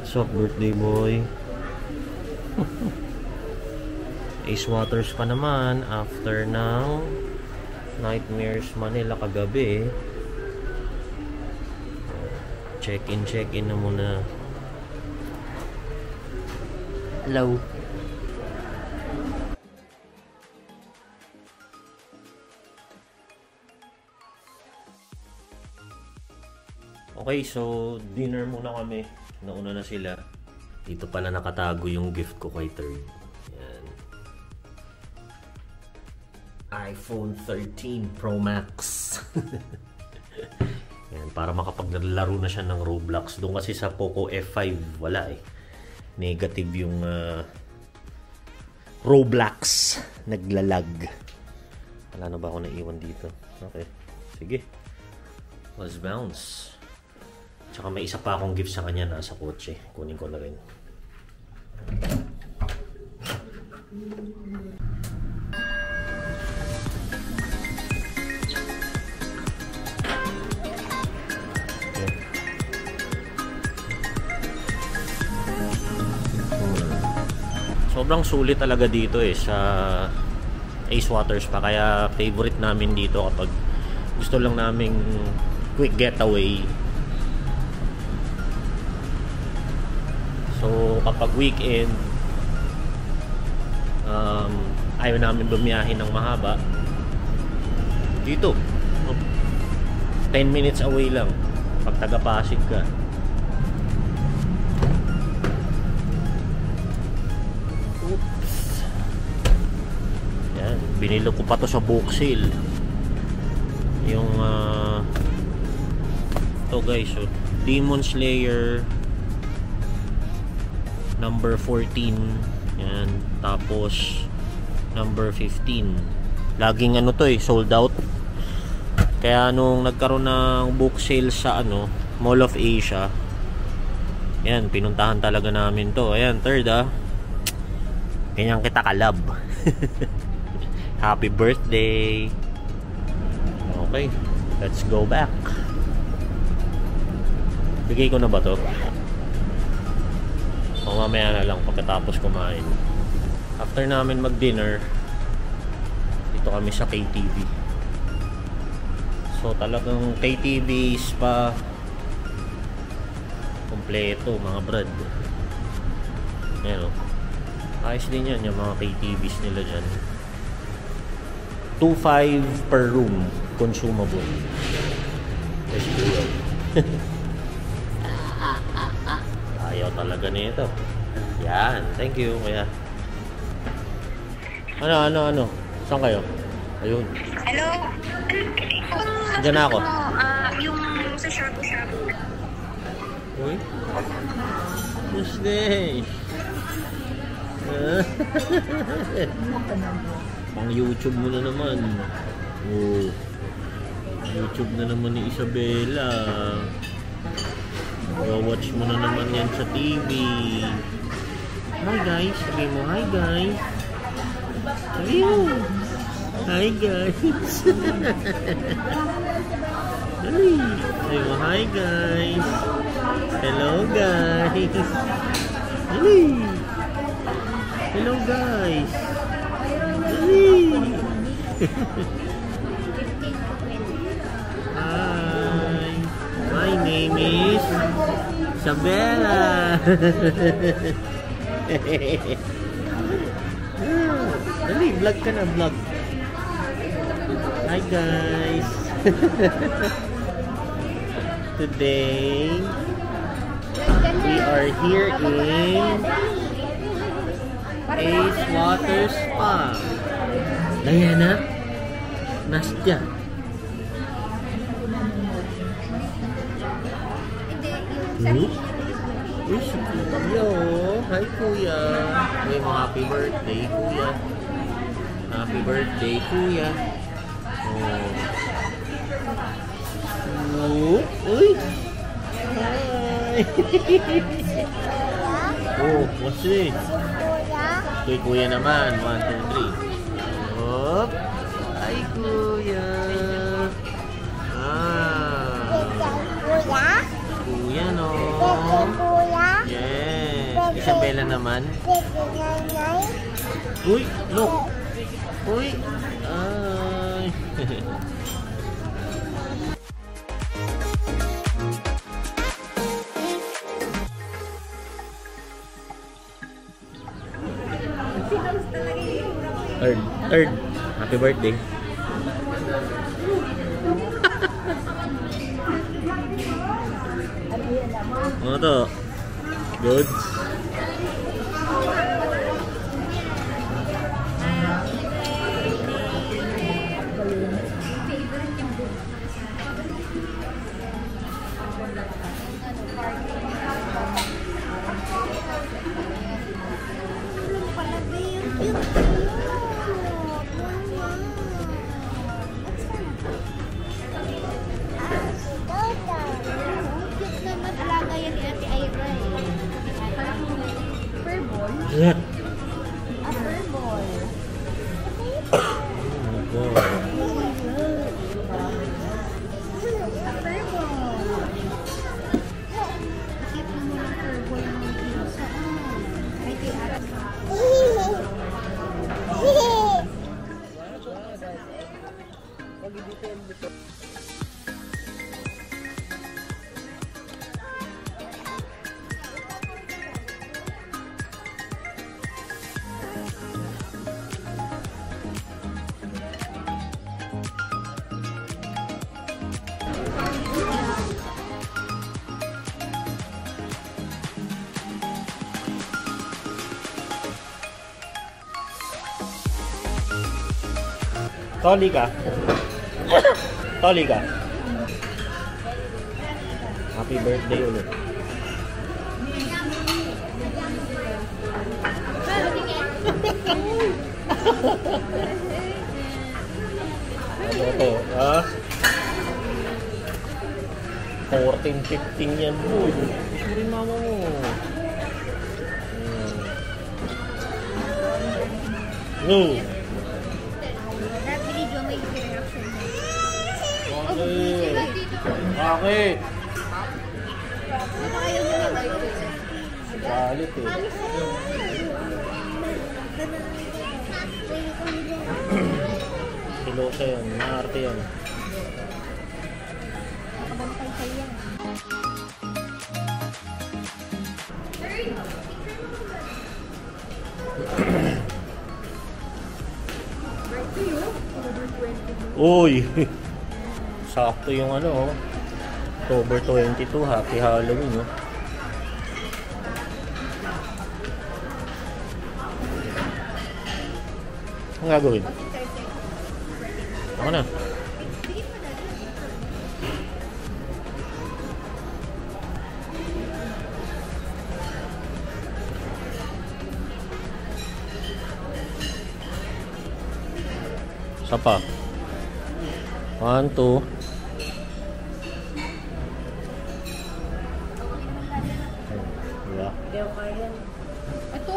What's up, birthday boy? Ace Waters pa naman after ng Nightmares Manila kagabi. Check-in na muna. Hello. Okay, so dinner muna kami. Nauna na sila. Dito pala nakatago yung gift ko kay Third. Yan. iPhone 13 Pro Max. Yan, para makapaglaro na siya ng Roblox. Doon kasi sa Poco F5 wala eh. Negative yung Roblox. Naglalag. Wala na ba ako naiwan dito? Okay. Sige. Let's bounce. Tsaka may isa pa akong gift sa kanya nasa kotse. Kunin ko na rin. Okay. Sobrang sulit talaga dito eh sa Ace Waters pa. Kaya favorite namin dito kapag gusto lang naming quick getaway. So kapag weekend, ayaw namin bumiyahin ng mahaba, dito 10 minutes away lang pag taga Pasig ka. Oops. Yan, binilo ko pa to sa book sale yung to guys. So Demon Slayer number 14. Yan. Tapos number 15. Laging ano to eh, sold out. Kaya nung nagkaroon ng book sale sa Mall of Asia, yan, pinuntahan talaga namin to. Ayan, Third ganyan kita kalab. Happy birthday. Okay, let's go back. Bigay ko na ba to? O mamaya na lang pagkatapos kumain. After namin mag-dinner, dito kami sa KTV. So talagang KTV spa kompleto mga brad. Ayan o. Ayos din yan yung mga KTVs nila dyan. 2.5 per room consumable. Let's go. Ayaw talaga nito. Yan, thank you kuya. Ano? Saan kayo? Ayun. Hello? Diyan na ako. Yung sa shabu-shabu. Uy. Tuesday. Pang YouTube mo na naman. Oh. YouTube na naman ni Isabela. Watch mo na naman yan sa TV. Hi guys. Sabi mo, hi guys. Sabi mo, hi guys. Sabi mo, hi guys. Hello guys. Hello guys. Hi. My name is Isabela. Dali, vlog ka na, vlog. Hi guys. Today we are here in Ace Waters Spa. Diana, Nastya. Uy, si Kuya. Hi, Kuya. Uy, happy birthday, Kuya. Happy birthday, Kuya. Oh. Uy. Hi. Oh, what's this? Kuya. Kuya naman. 1, 2, 3. Hop. Hi, Kuya. Kuya, no? Yes. Isabela naman. Uy, look. Uy. Ay. Third. Happy birthday. Ano to? Good. What? A fur ball. Oh my God. Toli ka? Toli ka? Happy birthday ulit. Ano to? Ha? 14-15 yan mo. Gusto rin mama mo. No. Bakit? Galit eh. Silosa yan, maarte yan. Nakabantay kayo yan. Uy! Sakto yung ano, October 22, happy Halloween, no? Ang gagawin? Ako na. Isa pa. 1, 2. Wala. Ito.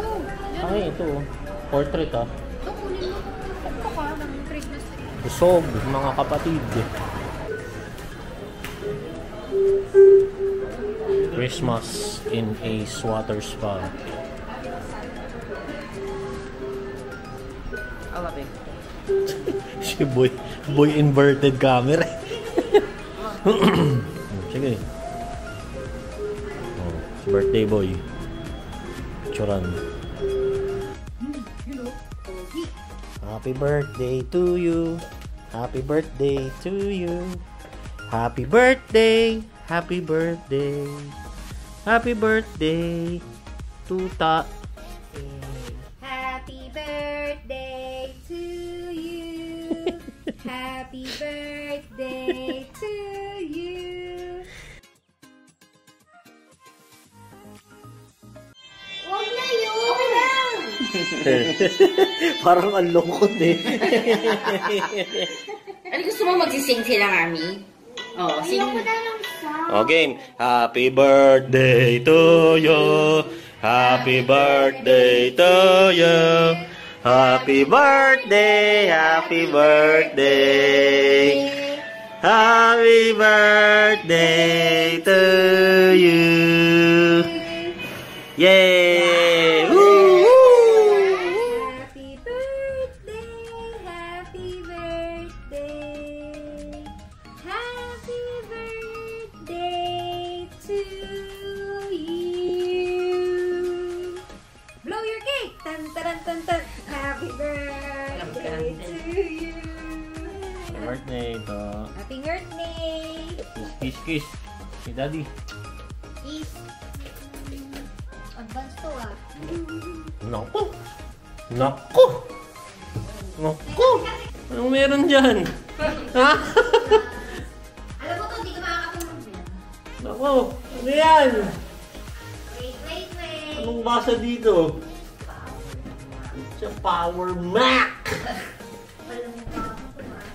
Ay, ito. Portrait, ah. Ito, kunin mo. Ito ka ng Christmas tree. Busog, mga kapatid. Christmas in a swatter spa. Si boy inverted camera. Sige. Oh, birthday boy. Churan. Happy birthday to you. Happy birthday to you. Happy birthday. Happy birthday. Happy birthday to ta. Happy birthday to you. Happy birthday to you. Huwag na yun! Okay lang! Parang ang lungkot eh. Ano gusto mo magsising sila, Mami? Oo, sing. Ayoko na ng song. Okay. Happy birthday to you. Happy birthday to you. Happy birthday. Happy birthday. Happy birthday to you. Yay! birthday to. Happy birthday! Kiss, kiss. Si Daddy. Is advance to ah. Naku! Naku! Naku! Anong meron dyan? Ha? Alam mo to, hindi ka makakatulog yan. Naku! Ano yan? Wait. Anong basa dito? It's a Power Mac! Walang mukha ako to ah.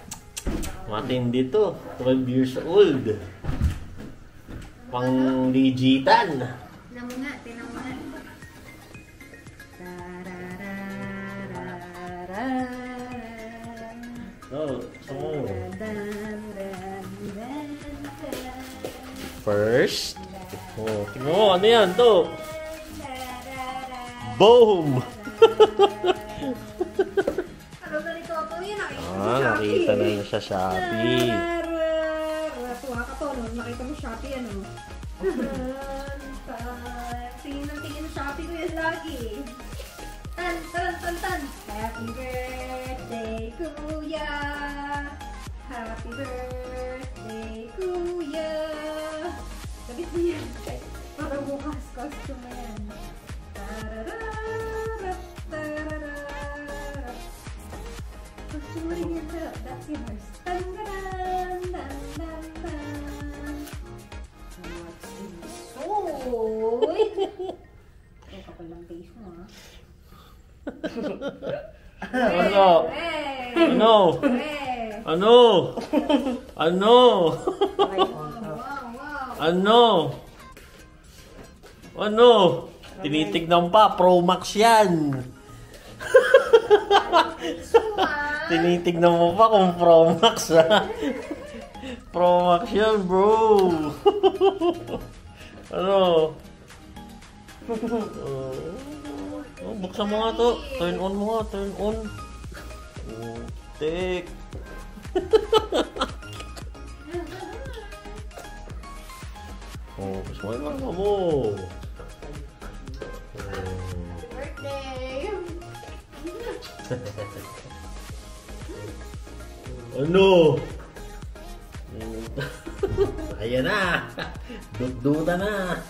Matindi to. 12 years old. Pang digitan. Tinan mo nga. Oh, first. Oh, tingnan mo, ano yan to? Boom! Ano ba nito? Ito yun, Nakita na yun sa Shopee. Tuwa ka to, no? Nakita mo Shopee, ano? Tingin ng Shopee ko yan lagi. Tan! Happy birthday, Kuya! Happy birthday, Kuya! Labit mo yan. Para bukas, costume mo yan. Costume mo rin yan. That's yours. Tan-dan-dan! What's this? Oy! Ito kapal lang face mo, ha? Ano? Ano? Ano? Ano? Ano? Ano? Tinitignan pa, Pro Max yan. Tinitignan mo pa kung Pro Max, ha? Pro Max yan, bro. Ano? Oh, buksan mo nga to. Turn on mo nga, turn on. Tik. Oh, buksan mo. Birthday! Ano? Ayan na. Duda na.